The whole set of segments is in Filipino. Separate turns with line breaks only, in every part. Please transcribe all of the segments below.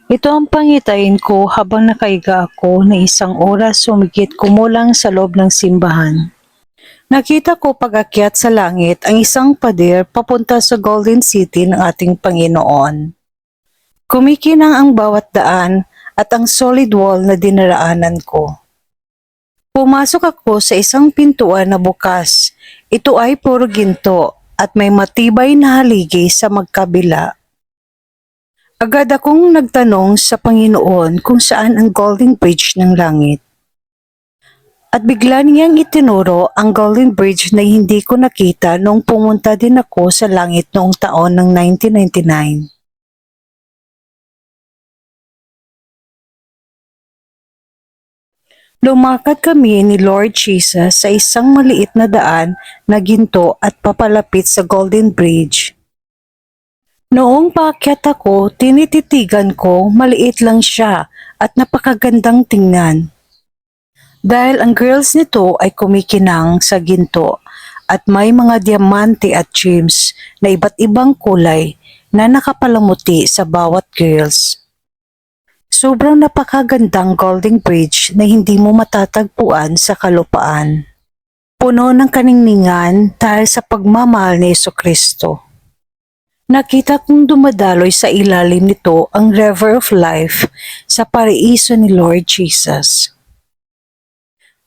Ito ang pangitain ko habang nakaiga ako na isang oras sumigit kumulang sa loob ng simbahan. Nakita ko pag-akyat sa langit ang isang pader papunta sa Golden City ng ating Panginoon. Kumikinang ang bawat daan at ang solid wall na dinaraanan ko. Pumasok ako sa isang pintuan na bukas. Ito ay puro ginto at may matibay na haligi sa magkabila. Agad akong nagtanong sa Panginoon kung saan ang Golden Bridge ng langit. At bigla niyang itinuro ang Golden Bridge na hindi ko nakita noong pumunta din ako sa langit noong taon ng 1999. Lumakad kami ni Lord Jesus sa isang maliit na daan na ginto at papalapit sa Golden Bridge. Noong paakyat ako, tinititigan ko maliit lang siya at napakagandang tingnan. Dahil ang grills nito ay kumikinang sa ginto at may mga diamante at gems na iba't ibang kulay na nakapalamuti sa bawat grills. Sobrang napakagandang Golden Bridge na hindi mo matatagpuan sa kalupaan. Puno ng kaningningan dahil sa pagmamahal ni Jesucristo. Nakita kong dumadaloy sa ilalim nito ang River of Life sa paraiso ni Lord Jesus.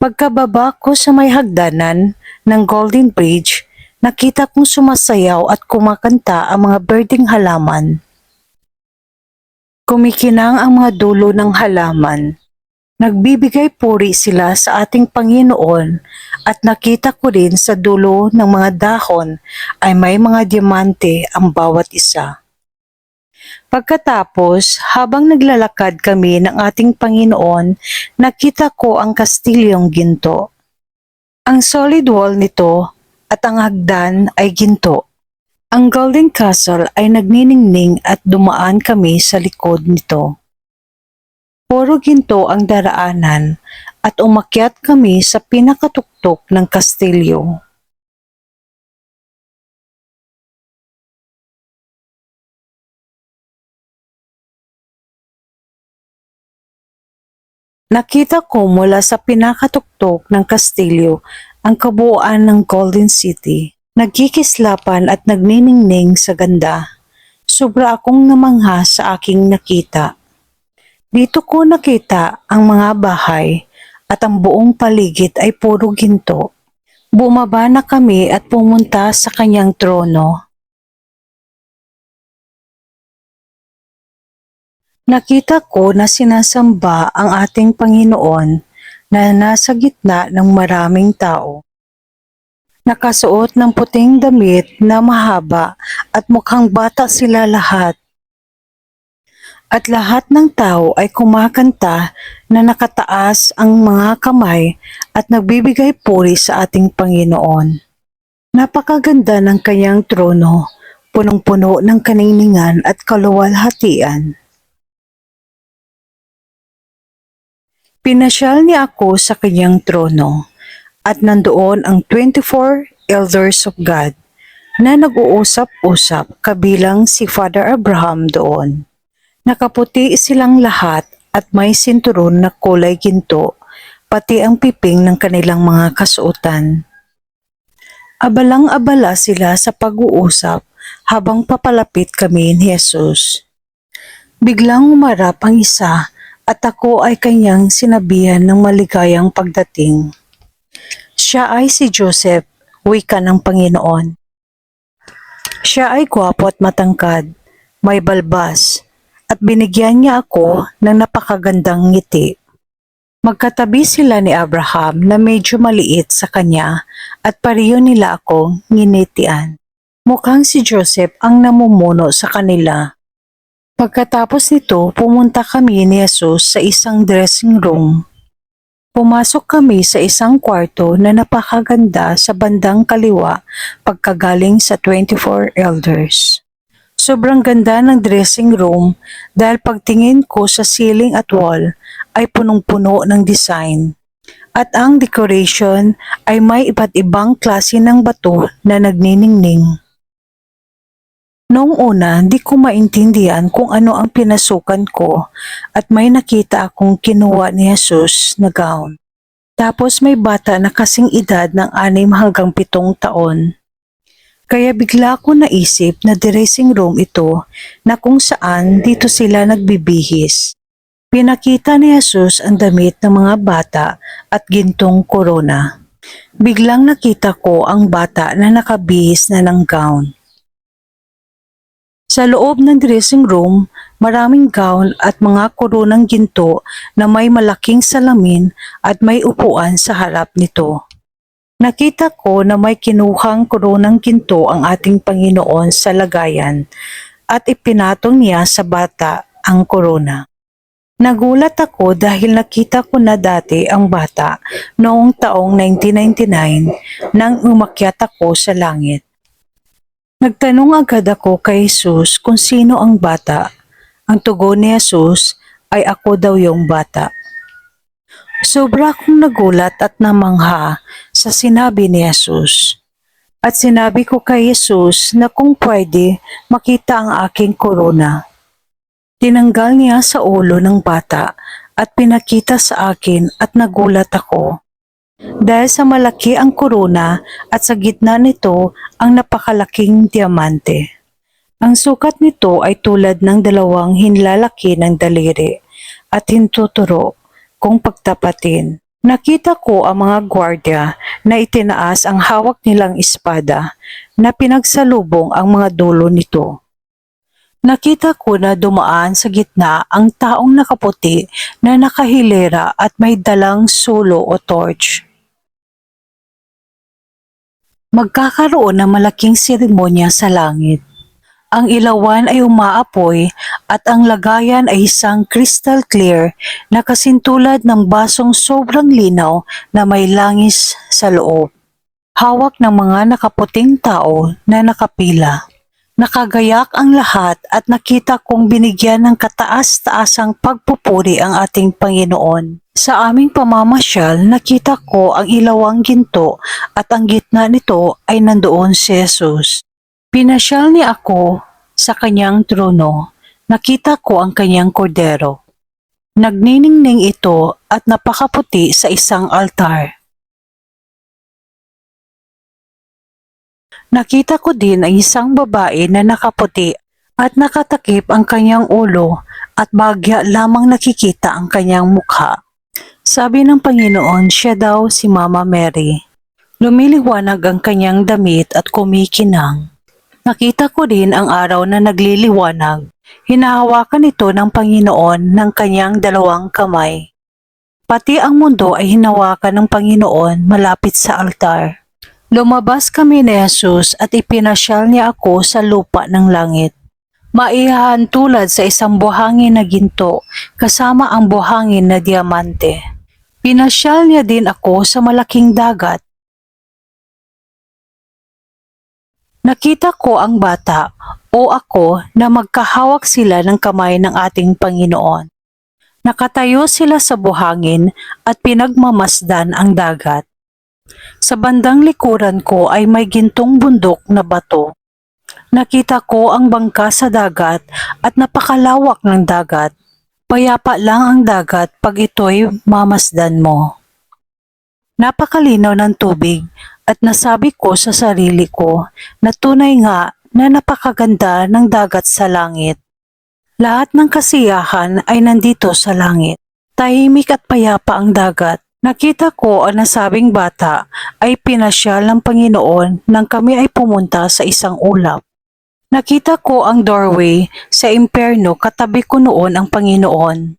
Pagkababa ko sa may hagdanan ng Golden Bridge, nakita kong sumasayaw at kumakanta ang mga birding halaman. Kumikinang ang mga dulo ng halaman. Nagbibigay puri sila sa ating Panginoon at nakita ko rin sa dulo ng mga dahon ay may mga diamante ang bawat isa. Pagkatapos, habang naglalakad kami ng ating Panginoon, nakita ko ang kastilyong ginto. Ang solid wall nito at ang hagdan ay ginto. Ang Golden Castle ay nagniningning at dumaan kami sa likod nito. Puro ginto ang daraanan at umakyat kami sa pinakatuktok ng kastilyo. Nakita ko mula sa pinakatuktok ng kastilyo ang kabuuan ng Golden City. Nagkikislapan at nagniningning sa ganda. Sobra akong namangha sa aking nakita. Dito ko nakita ang mga bahay at ang buong paligid ay puro ginto. Bumaba na kami at pumunta sa kanyang trono. Nakita ko na sinasamba ang ating Panginoon na nasa gitna ng maraming tao. Nakasuot ng puting damit na mahaba at mukhang bata sila lahat. At lahat ng tao ay kumakanta na nakataas ang mga kamay at nagbibigay puri sa ating Panginoon. Napakaganda ng kanyang trono, punong-puno ng kaningningan at kaluwalhatian. Pinasyal niya ako sa kanyang trono at nandoon ang 24 elders of God na nag-uusap-usap kabilang si Father Abraham doon. Nakaputi silang lahat at may sinturon na kulay ginto, pati ang piping ng kanilang mga kasuotan. Abalang-abala sila sa pag-uusap habang papalapit kami ni Jesus. Biglang umarap ang isa at ako ay kanyang sinabihan ng maligayang pagdating. Siya ay si Joseph, wika ng Panginoon. Siya ay gwapo at matangkad, may balbas, at binigyan niya ako ng napakagandang ngiti. Magkatabi sila ni Abraham na medyo maliit sa kanya at pareho nila akong nginitian. Mukhang si Joseph ang namumuno sa kanila. Pagkatapos nito, pumunta kami ni Jesus sa isang dressing room. Pumasok kami sa isang kwarto na napakaganda sa bandang kaliwa pagkagaling sa 24 elders. Sobrang ganda ng dressing room dahil pagtingin ko sa ceiling at wall ay punong-puno ng design. At ang decoration ay may iba't ibang klase ng bato na nagniningning. Noong una, di ko maintindihan kung ano ang pinasukan ko at may nakita akong kinuha ni Jesus na gown. Tapos may bata na kasing edad ng 6 hanggang 7 taon. Kaya bigla ko naisip na dressing room ito na kung saan dito sila nagbibihis. Pinakita ni Jesus ang damit ng mga bata at gintong korona. Biglang nakita ko ang bata na nakabihis na ng gown. Sa loob ng dressing room, maraming gown at mga koronang ginto na may malaking salamin at may upuan sa harap nito. Nakita ko na may kinuhang koronang ginto ang ating Panginoon sa lagayan at ipinatong niya sa bata ang korona. Nagulat ako dahil nakita ko na dati ang bata noong taong 1999 nang umakyat ako sa langit. Nagtanong agad ako kay Jesus kung sino ang bata. Ang tugon ni Jesus ay ako daw yung bata. Sobra akong nagulat at namangha sa sinabi ni Jesus. At sinabi ko kay Jesus na kung pwede makita ang aking korona. Tinanggal niya sa ulo ng bata at pinakita sa akin at nagulat ako. Dahil sa malaki ang korona at sa gitna nito ang napakalaking diamante. Ang sukat nito ay tulad ng 2 hinlalaki ng daliri at hintuturo kung pagtapatin. Nakita ko ang mga gwardya na itinaas ang hawak nilang espada na pinagsalubong ang mga dulo nito. Nakita ko na dumaan sa gitna ang taong nakaputi na nakahilera at may dalang sulo o torch. Magkakaroon ng malaking seremonya sa langit. Ang ilawan ay umaapoy at ang lagayan ay isang crystal clear na kasintulad ng basong sobrang linaw na may langis sa loob. Hawak ng mga nakaputing tao na nakapila. Nakagayak ang lahat at nakita kong binigyan ng kataas-taasang pagpupuri ang ating Panginoon. Sa aming pamamasyal, nakita ko ang ilawang ginto at ang gitna nito ay nandoon si Jesus. Pinasyal niya ako sa kanyang trono. Nakita ko ang kanyang kordero. Nagniningning ito at napakaputi sa isang altar. Nakita ko din ang isang babae na nakaputi at nakatakip ang kanyang ulo at bagya lamang nakikita ang kanyang mukha. Sabi ng Panginoon, siya daw si Mama Mary. Lumiliwanag ang kanyang damit at kumikinang. Nakita ko din ang araw na nagliliwanag. Hinahawakan ito ng Panginoon ng kanyang 2 kamay. Pati ang mundo ay hinawakan ng Panginoon malapit sa altar. Lumabas kami ni Jesus at ipinasyal niya ako sa lupa ng langit. Maihahan tulad sa isang buhangin na ginto kasama ang buhangin na diamante. Pinasyal niya din ako sa malaking dagat. Nakita ko ang bata o ako na magkahawak sila ng kamay ng ating Panginoon. Nakatayo sila sa buhangin at pinagmamasdan ang dagat. Sa bandang likuran ko ay may gintong bundok na bato. Nakita ko ang bangka sa dagat at napakalawak ng dagat. Payapa lang ang dagat pag ito'y mamasdan mo. Napakalinaw ng tubig at nasabi ko sa sarili ko na tunay nga na napakaganda ng dagat sa langit. Lahat ng kasiyahan ay nandito sa langit. Tahimik at payapa ang dagat. Nakita ko ang nasabing bata ay pinasyal ng Panginoon nang kami ay pumunta sa isang ulap. Nakita ko ang doorway sa impyerno, katabi ko noon ang Panginoon.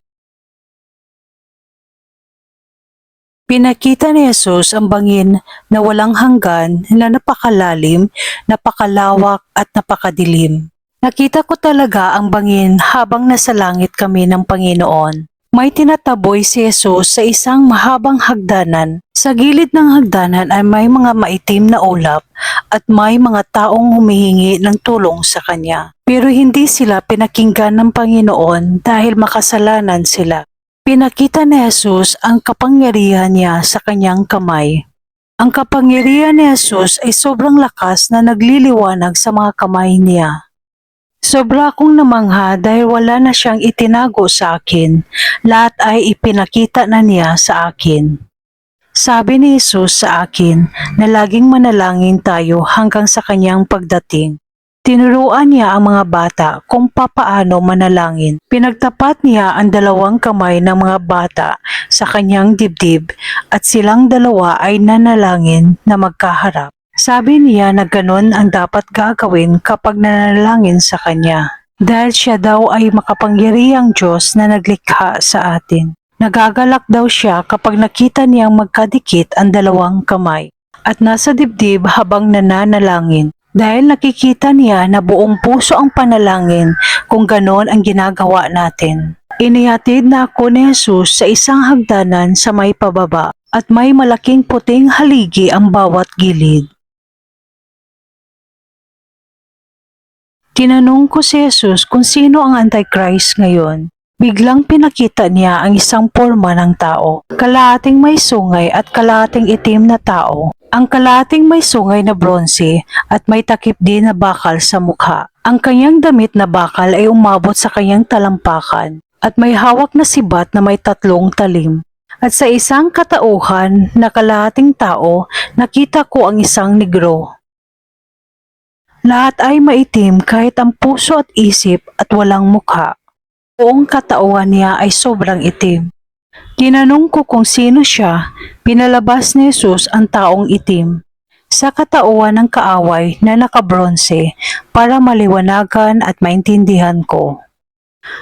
Pinakita ni Jesus ang bangin na walang hanggan na napakalalim, napakalawak at napakadilim. Nakita ko talaga ang bangin habang nasa langit kami ng Panginoon. May tinataboy si Jesus sa isang mahabang hagdanan. Sa gilid ng hagdanan ay may mga maitim na ulap at may mga taong humihingi ng tulong sa kanya. Pero hindi sila pinakinggan ng Panginoon dahil makasalanan sila. Pinakita ni Jesus ang kapangyarihan niya sa kanyang kamay. Ang kapangyarihan ni Jesus ay sobrang lakas na nagliliwanag sa mga kamay niya. Sobra akong namangha dahil wala na siyang itinago sa akin. Lahat ay ipinakita na niya sa akin. Sabi ni Jesus sa akin na laging manalangin tayo hanggang sa kanyang pagdating. Tinuruan niya ang mga bata kung papaano manalangin. Pinagtapat niya ang 2 kamay ng mga bata sa kanyang dibdib at silang dalawa ay nanalangin na magkaharap. Sabi niya na ganon ang dapat gagawin kapag nanalangin sa kanya. Dahil siya daw ay makapangyarihang Diyos na naglikha sa atin. Nagagalak daw siya kapag nakita niyang magkadikit ang 2 kamay at nasa dibdib habang nananalangin. Dahil nakikita niya na buong puso ang panalangin kung ganon ang ginagawa natin. Inihatid na ako ni Jesus sa isang hagdanan sa may pababa at may malaking puting haligi ang bawat gilid. Tinanong ko si Jesus kung sino ang Antichrist ngayon. Biglang pinakita niya ang isang porma ng tao, kalahating may sungay at kalahating itim na tao. Ang kalahating may sungay na bronze at may takip din na bakal sa mukha. Ang kanyang damit na bakal ay umabot sa kanyang talampakan at may hawak na sibat na may 3 talim. At sa isang katauhan na kalahating tao, nakita ko ang isang negro. Lahat ay maitim kahit ang puso at isip at walang mukha. Buong katawan niya ay sobrang itim. Tinanong ko kung sino siya, pinalabas ni Jesus ang taong itim sa katawan ng kaaway na nakabronse para maliwanagan at maintindihan ko.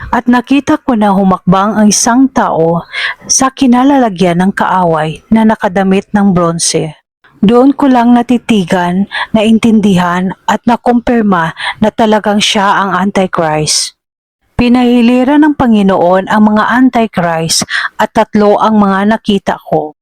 At nakita ko na humakbang ang isang tao sa kinalalagyan ng kaaway na nakadamit ng bronse. Doon ko lang natitigan, naintindihan at nakumpirma na talagang siya ang Antichrist. Pinahiliran ng Panginoon ang mga Antichrist at 3 ang mga nakita ko.